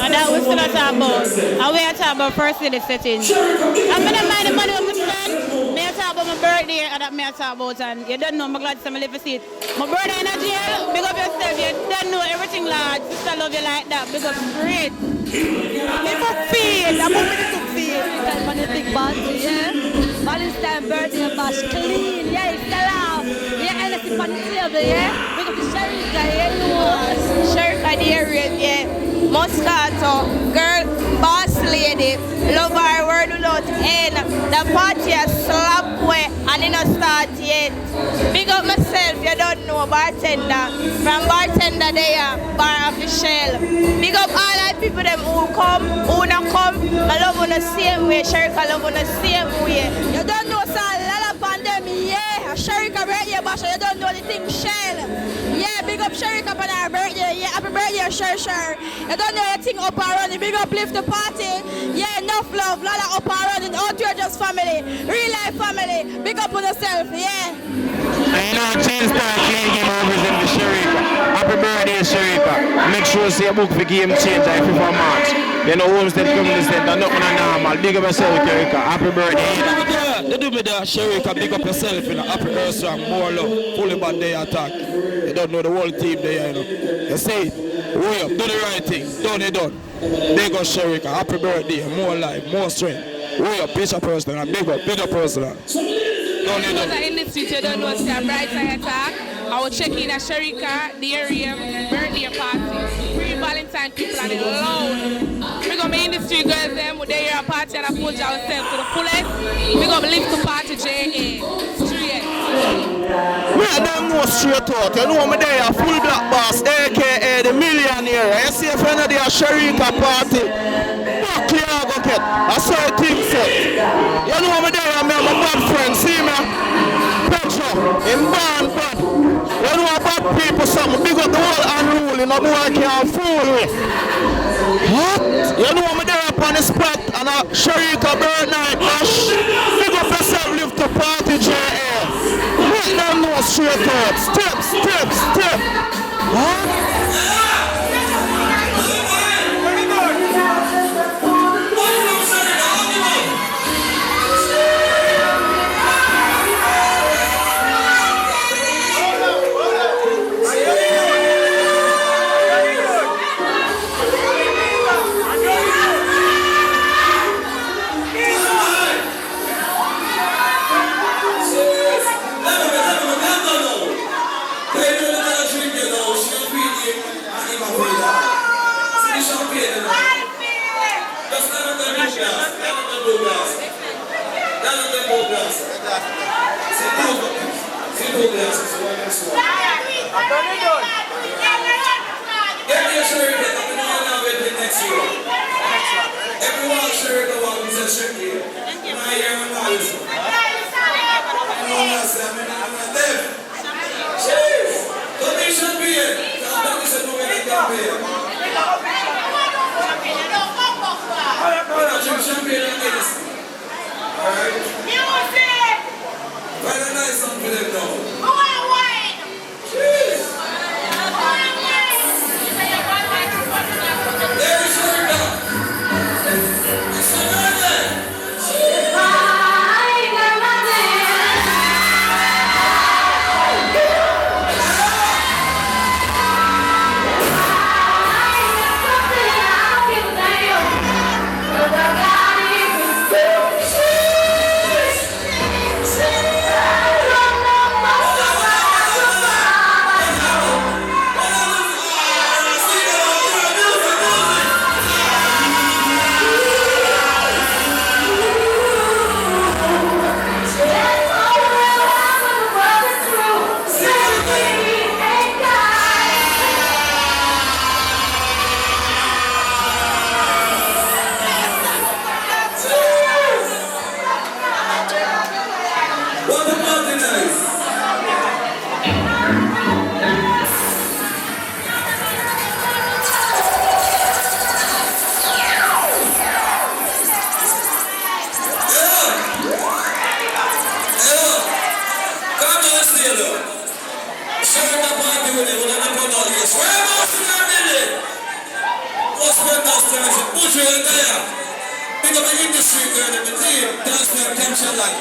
And that we still talk about. And we are talking about first city settings. I'm going to mind the money of my friend. Me talk about my birthday and that me talk about. And you don't know, I'm glad to live to see it. My brother in a jail, big up yourself. You don't know everything, Lord. Sister love you like that. Big up great. If I feel, I'm going to feel. On the big party, yeah? Valentine's birthday bash clean, yeah, it's allowed. Yeah, anything on the table, yeah? We got the Sherika, yeah, you know. Sherika the area, yeah. Moscato, girl, boss lady, love her word without end. The party has slap way and it not start yet. Big up myself, you don't know, bartender. From bartender there, bar official. Big up all the people them who come, who not come. I love on the same way, Sherika love on the same way. You don't know, sir, lot of pandemic, yeah. Sherika birthday bash, you don't know the thing, Shell. Yeah, big up Sherika on our birthday, yeah, happy birthday, sure. You don't know the thing up and running, big up lift the party. Yeah, enough love, lot of up and running, outrageous family, real life family, big up on yourself, yeah. And you know, Chain Star Clean Game represent the Sherika. Happy birthday, Sherika. Make sure you see a book for Game Changer if you for March. You know, Homestead Community Center, nothing normal. Big up yourself, Sherika. Happy birthday. They do me there, Sherika, big up yourself, you know. Happy birthday and more love. Fully bad day attack. You don't know the whole team there, you know. You see it? Way up, do the right thing. Done it done. Big up Sherika. Happy birthday. More life, more strength. Way up, Bishop Personal. Big up Personal. Because in the street, you don't know, it's a bright side attack. I will check in at Sherika, the area birthday party. Pre-Valentine people are loud. We're going to be in the street, girls, them with their party and I push ourselves to the fullest. We're going to live to party JA. Straight. We are them no straight out. You know me there, full black boss, aka the millionaire. You see if you're not there, Sherika party. Fuck you, I go get. I saw a thing set. You know me there, I'm my bad friend. See me? Petro, in band, bad. You know bad people, something big up the whole unruly. No boy can't fool me. What? You know me there up on the spot and a Sherika bird night bash. Big up yourself, live to party JA. Let them know straight out. Step. Huh? Everyone sure the one who's a shirt here. My year and all this. Cheers! Donation beer. Donation beer. Music! Very nice song for them now. Cheers! street girl in the team. That's what capture like.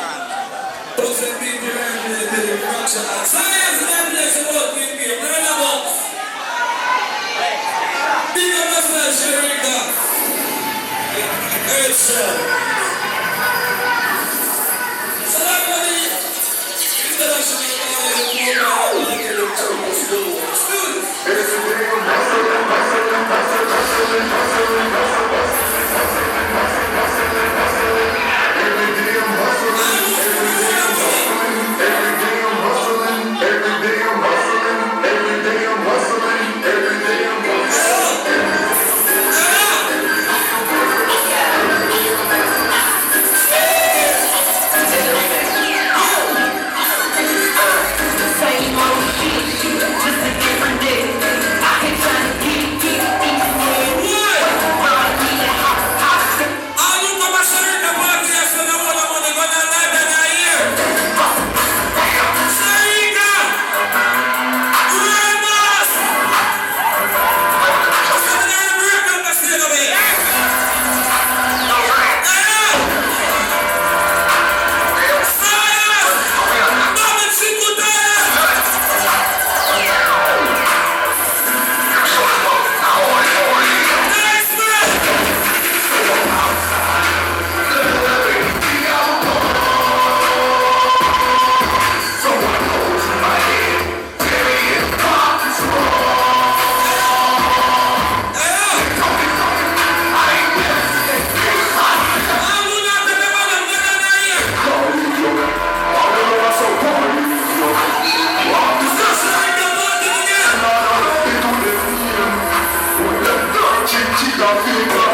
Those that beat the rap in the middle, capture like. Science and evidence about being here. Learn about. Big up yourself, Sherika. Earth Show. So that's what it is. International Chica,